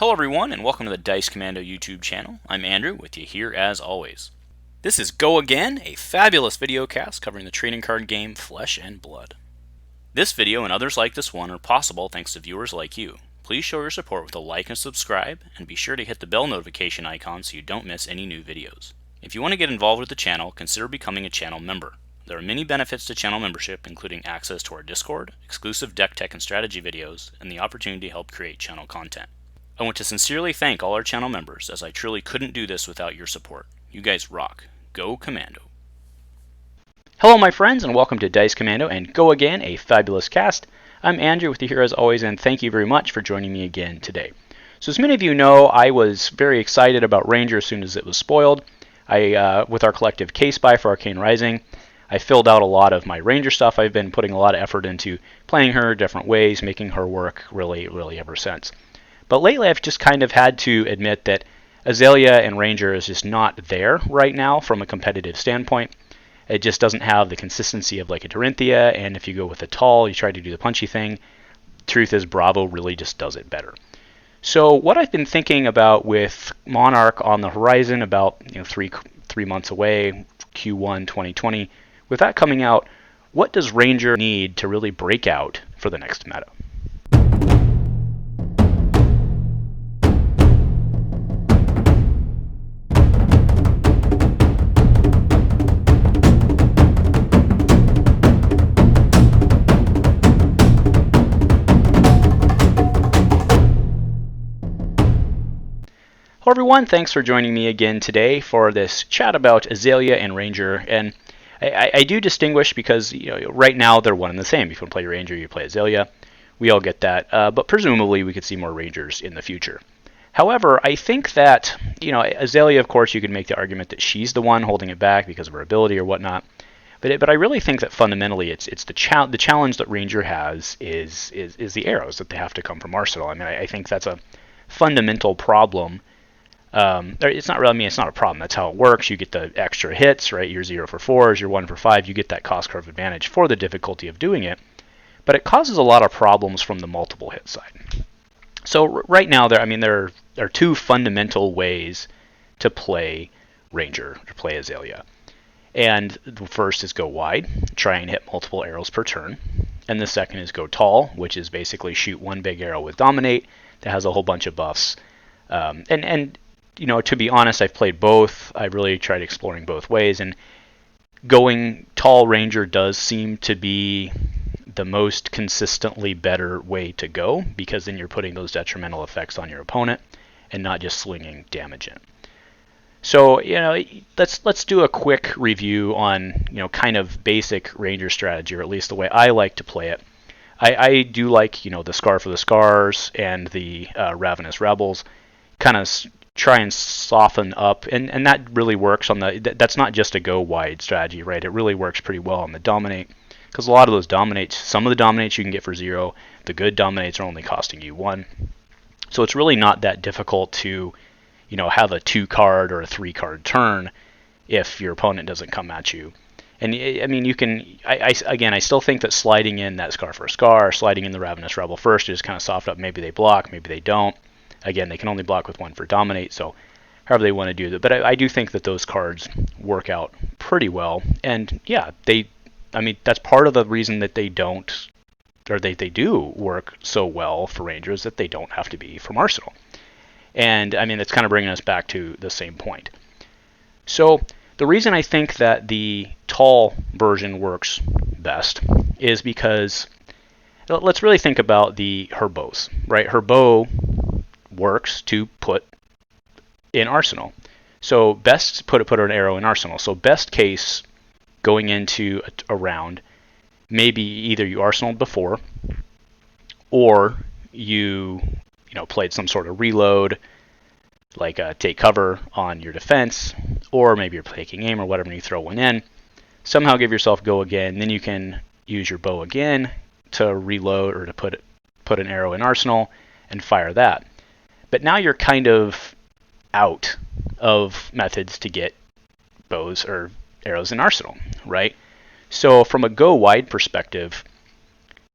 Hello everyone, and welcome to the Dice Commando YouTube channel. I'm Andrew, with you here as always. This is Go Again, a fabulous video cast covering the trading card game Flesh and Blood. This video and others like this one are possible thanks to viewers like you. Please show your support with a like and subscribe, and be sure to hit the bell notification icon so you don't miss any new videos. If you want to get involved with the channel, consider becoming a channel member. There are many benefits to channel membership, including access to our Discord, exclusive deck tech and strategy videos, and the opportunity to help create channel content. I want to sincerely thank all our channel members, as I truly couldn't do this without your support. You guys rock. Go Commando. Hello my friends, and welcome to Dice Commando and Go Again, a fabulous cast. I'm Andrew with you here as always, and thank you very much for joining me again today. So as many of you know, I was very excited about Ranger as soon as it was spoiled. With our collective case buy for Arcane Rising, I filled out a lot of my Ranger stuff. I've been putting a lot of effort into playing her different ways, making her work really ever since. But lately I've just kind of had to admit that Azalea and Ranger is just not there right now from a competitive standpoint. It just doesn't have the consistency of like a Dorinthea, and if you go with a tall, you try to do the punchy thing. Truth is, Bravo really just does it better. So what I've been thinking about with Monarch on the horizon, about three months away, Q1 2020, with that coming out, what does Ranger need to really break out for the next meta? Hello everyone, thanks for joining me again today for this chat about Azalea and Ranger. And I do distinguish because right now they're one and the same. If you want to play Ranger, you play Azalea. We all get that, but presumably we could see more Rangers in the future. However, I think that Azalea, of course, you could make the argument that she's the one holding it back because of her ability or whatnot. But I really think that fundamentally it's the challenge that Ranger has is the arrows that they have to come from Arsenal. I mean, I think that's a fundamental problem. It's not really, it's not a problem. That's how it works. You get the extra hits, right? You're 0 for 4s, you're 1 for 5. You get that cost curve advantage for the difficulty of doing it. But it causes a lot of problems from the multiple hit side. So right now, there are two fundamental ways to play Ranger, to play Azalea. And the first is go wide, try and hit multiple arrows per turn. And the second is go tall, which is basically shoot one big arrow with Dominate that has a whole bunch of buffs. To be honest, I've played both. I really tried exploring both ways, and going tall Ranger does seem to be the most consistently better way to go, because then you're putting those detrimental effects on your opponent and not just slinging damage in. So, let's do a quick review on, kind of basic Ranger strategy, or at least the way I like to play it. I do like, the Scar for the Scars and the Ravenous Rebels, kind of try and soften up, and that really works on that's not just a go wide strategy, right? It really works pretty well on the Dominate, because a lot of those Dominates, some of the Dominates you can get for 0, the good Dominates are only costing you 1. So it's really not that difficult to, have a 2-card or a 3-card turn if your opponent doesn't come at you. And I mean, you can, I still think that sliding in that Scar for a Scar, sliding in the Ravenous Rebel first is kind of soft up. Maybe they block, maybe they don't. Again, they can only block with 1 for Dominate, so however they want to do that. But I do think that those cards work out pretty well. And yeah, that's part of the reason that they do work so well for Rangers, that they don't have to be from Arsenal. And I mean, that's kind of bringing us back to the same point. So the reason I think that the tall version works best is because let's really think about her bows, right? Her bow works to put in Arsenal. So best put an arrow in Arsenal. So best case going into a round, maybe either you arsenaled before, or you played some sort of reload, like take cover on your defense, or maybe you're taking aim or whatever, and you throw one in. Somehow give yourself go again, then you can use your bow again to reload or to put an arrow in Arsenal and fire that. But now you're kind of out of methods to get bows or arrows in Arsenal, right? So from a go wide perspective,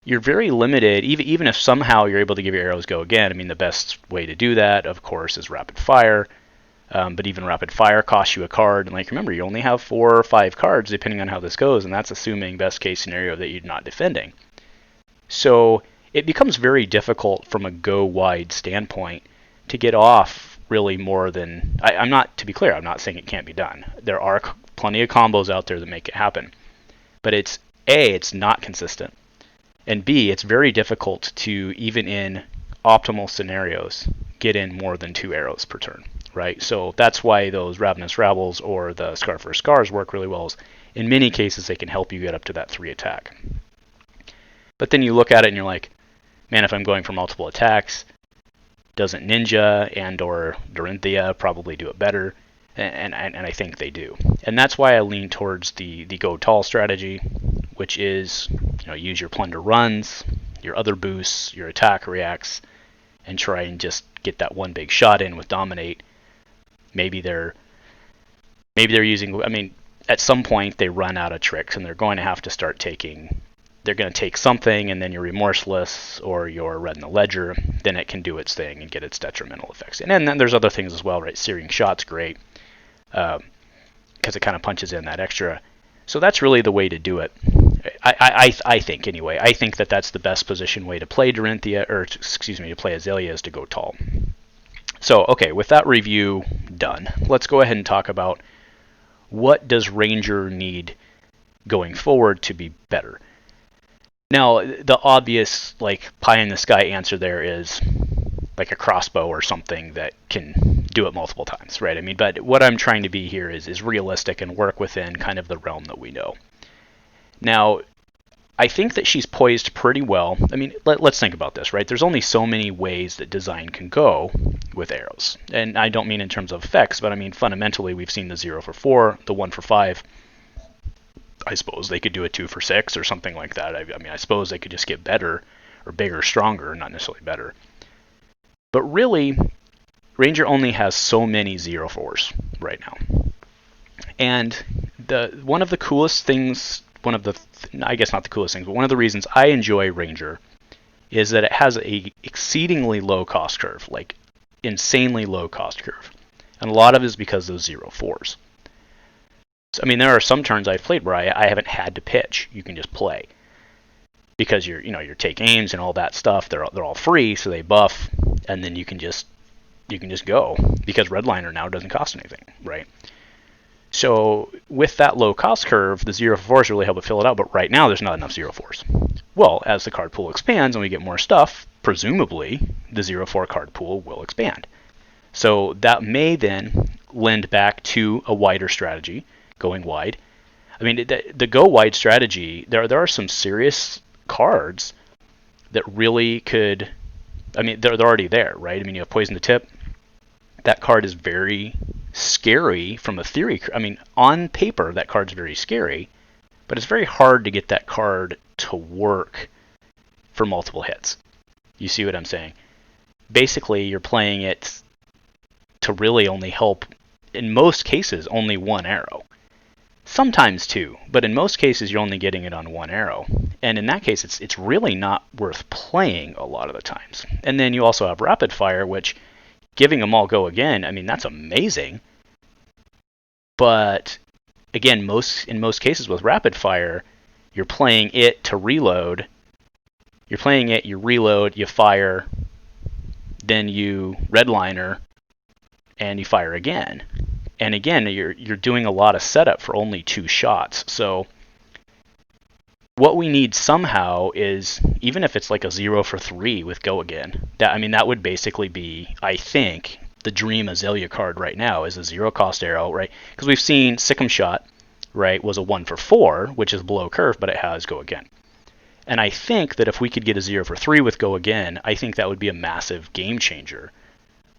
you're very limited, even if somehow you're able to give your arrows go again. I mean, the best way to do that, of course, is rapid fire. But even rapid fire costs you a card. And like, remember, you only have 4 or 5 cards depending on how this goes, and that's assuming best case scenario that you're not defending. So it becomes very difficult from a go wide standpoint to get off really more than, I'm not, to be clear, I'm not saying it can't be done. There are plenty of combos out there that make it happen. But it's A, it's not consistent. And B, it's very difficult to, even in optimal scenarios, get in more than 2 arrows per turn, right? So that's why those Ravenous Rabbles or the Scar for Scars work really well. Is in many cases, they can help you get up to that 3 attack. But then you look at it and you're like, man, if I'm going for multiple attacks, doesn't Ninja and or Dorinthea probably do it better? And I think they do. And that's why I lean towards the go tall strategy, which is, use your plunder runs, your other boosts, your attack reacts, and try and just get that one big shot in with Dominate. Maybe they're using, I mean, at some point they run out of tricks and they're going to have to start taking, they're going to take something, and then your Remorseless or your Red in the Ledger, then it can do its thing and get its detrimental effects. And then there's other things as well, right? Searing Shot's great, because it kind of punches in that extra. So that's really the way to do it. I think, anyway. I think that that's the best position way to play Dorinthea, or excuse me, to play Azalea, is to go tall. So, okay, with that review done, let's go ahead and talk about what does Ranger need going forward to be better. Now, the obvious, like, pie-in-the-sky answer there is like a crossbow or something that can do it multiple times, right? I mean, but what I'm trying to be here is realistic and work within kind of the realm that we know. Now, I think that she's poised pretty well. I mean, let's think about this, right? There's only so many ways that design can go with arrows. And I don't mean in terms of effects, but I mean fundamentally we've seen the 0 for 4, the 1 for 5. I suppose they could do a 2 for 6 or something like that. I mean, I suppose they could just get better or bigger, stronger, not necessarily better. But really, Ranger only has so many 0-4s right now. And one of the coolest things, I guess not the coolest things, but one of the reasons I enjoy Ranger is that it has a exceedingly low cost curve, like insanely low cost curve. And a lot of it is because of those 0-4s. So, I mean, there are some turns I've played where I haven't had to pitch. You can just play. Because your take aims and all that stuff, they're all free, so they buff, and then you can just go, because Redliner now doesn't cost anything, right? So with that low cost curve, the 0-4s really help it fill it out, but right now there's not enough 0-4s. Well, as the card pool expands and we get more stuff, presumably the 0-4 card pool will expand. So that may then lend back to a wider strategy, going wide. I mean, the go wide strategy, there are some serious cards that really could, I mean, they're already there, right? I mean, you have Poison the Tip. That card is very scary from a theory. I mean, on paper, that card's very scary, but it's very hard to get that card to work for multiple hits. You see what I'm saying? Basically, you're playing it to really only help, in most cases, only 1 arrow. Sometimes 2, but in most cases you're only getting it on 1 arrow. And in that case, it's really not worth playing a lot of the times. And then you also have Rapid Fire, which, giving them all go again, I mean, that's amazing. But again, in most cases with Rapid Fire, you're playing it to reload. You're playing it, you reload, you fire, then you redliner, and you fire again. And again, you're doing a lot of setup for only 2 shots. So what we need somehow is, even if it's like a 0 for 3 with Go Again, that would basically be, I think, the dream Azalea card right now is a 0 cost arrow, right? Because we've seen Sick'em Shot, right, was a 1 for 4, which is below curve, but it has Go Again. And I think that if we could get a 0 for 3 with Go Again, I think that would be a massive game changer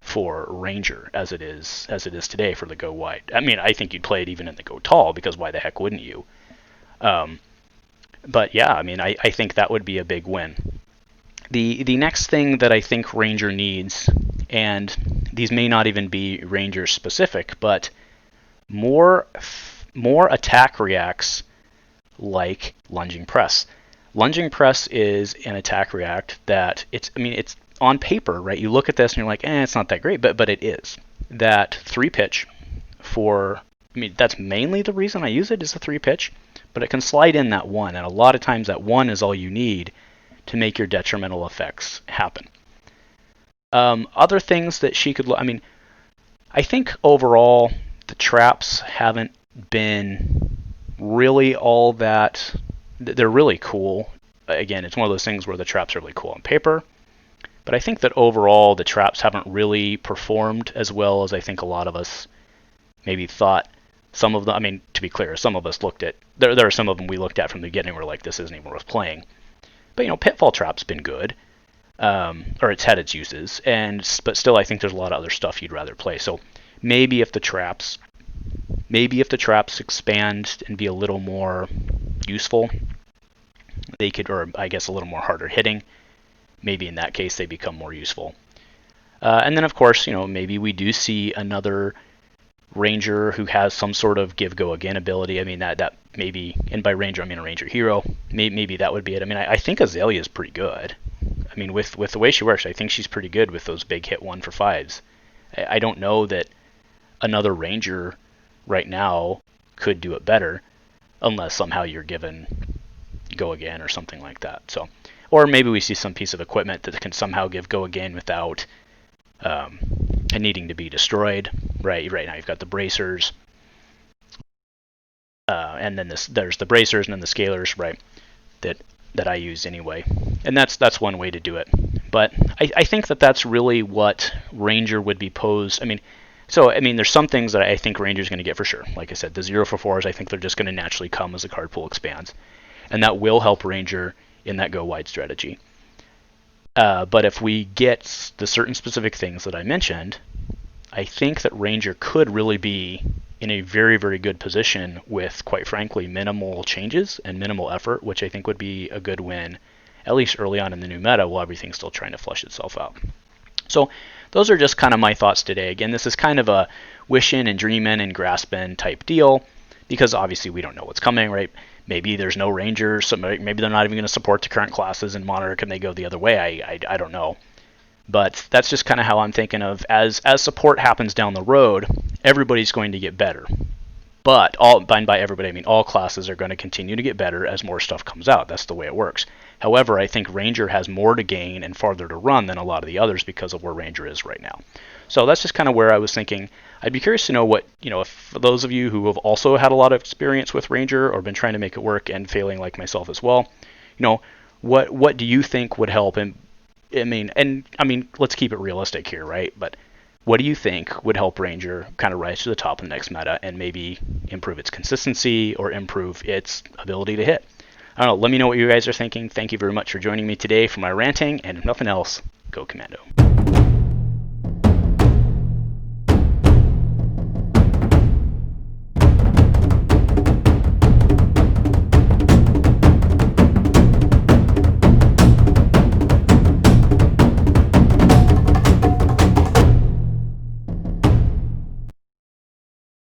for Ranger as it is today for the Go Wide. I mean, I think you'd play it even in the Go Tall, because why the heck wouldn't you? But yeah, I mean, I think that would be a big win. The next thing that I think Ranger needs, and these may not even be Ranger specific, but more attack reacts like Lunging Press. Lunging Press is an attack react that it's on paper, right? You look at this and you're like, it's not that great, but it is. That 3 pitch for, that's mainly the reason I use it is the 3 pitch, but it can slide in that 1, and a lot of times that 1 is all you need to make your detrimental effects happen. Other things that she could, I think overall the traps haven't been really all that. They're really cool. Again, it's one of those things where the traps are really cool on paper, but I think that overall the traps haven't really performed as well as I think a lot of us maybe thought. Some of them, to be clear, some of us looked at, there are some of them we looked at from the beginning, we're like, this isn't even worth playing. But, Pitfall Trap's been good, or it's had its uses, but still I think there's a lot of other stuff you'd rather play. So maybe if the traps expand and be a little more useful, they could, or I guess a little more harder hitting, maybe in that case they become more useful. And then of course, maybe we do see another Ranger who has some sort of give go again ability. That maybe, and by Ranger I mean a Ranger hero, maybe that would be it. I think Azalea is pretty good. With the way she works, I think she's pretty good with those big hit 1-for-5s. I don't know that another Ranger right now could do it better, unless somehow you're given go again or something like that. So, or maybe we see some piece of equipment that can somehow give go again without needing to be destroyed. Right now you've got the bracers, and then there's the bracers and then the scalers, right? That I use anyway, and that's one way to do it. But I think that's really what Ranger would be posed. There's some things that I think Ranger's going to get for sure. Like I said, the 0-for-4s, I think they're just going to naturally come as the card pool expands, and that will help Ranger in that go wide strategy. But if we get the certain specific things that I mentioned, I think that Ranger could really be in a very, very good position with, quite frankly, minimal changes and minimal effort, which I think would be a good win, at least early on in the new meta, while everything's still trying to flesh itself out. So those are just kind of my thoughts today. Again, this is kind of a wish-in and dream-in and grasp-in type deal, because obviously we don't know what's coming, right? Maybe there's no Rangers, so maybe they're not even going to support the current classes in Monarch and they go the other way. I don't know. But that's just kind of how I'm thinking of, as support happens down the road, everybody's going to get better. But by everybody, I mean all classes are going to continue to get better as more stuff comes out. That's the way it works. However, I think Ranger has more to gain and farther to run than a lot of the others because of where Ranger is right now. So that's just kind of where I was thinking. I'd be curious to know what, if for those of you who have also had a lot of experience with Ranger or been trying to make it work and failing like myself as well, what do you think would help? And let's keep it realistic here, right? But what do you think would help Ranger kind of rise to the top of the next meta and maybe improve its consistency or improve its ability to hit? I don't know. Let me know what you guys are thinking. Thank you very much for joining me today for my ranting, and if nothing else, go Commando.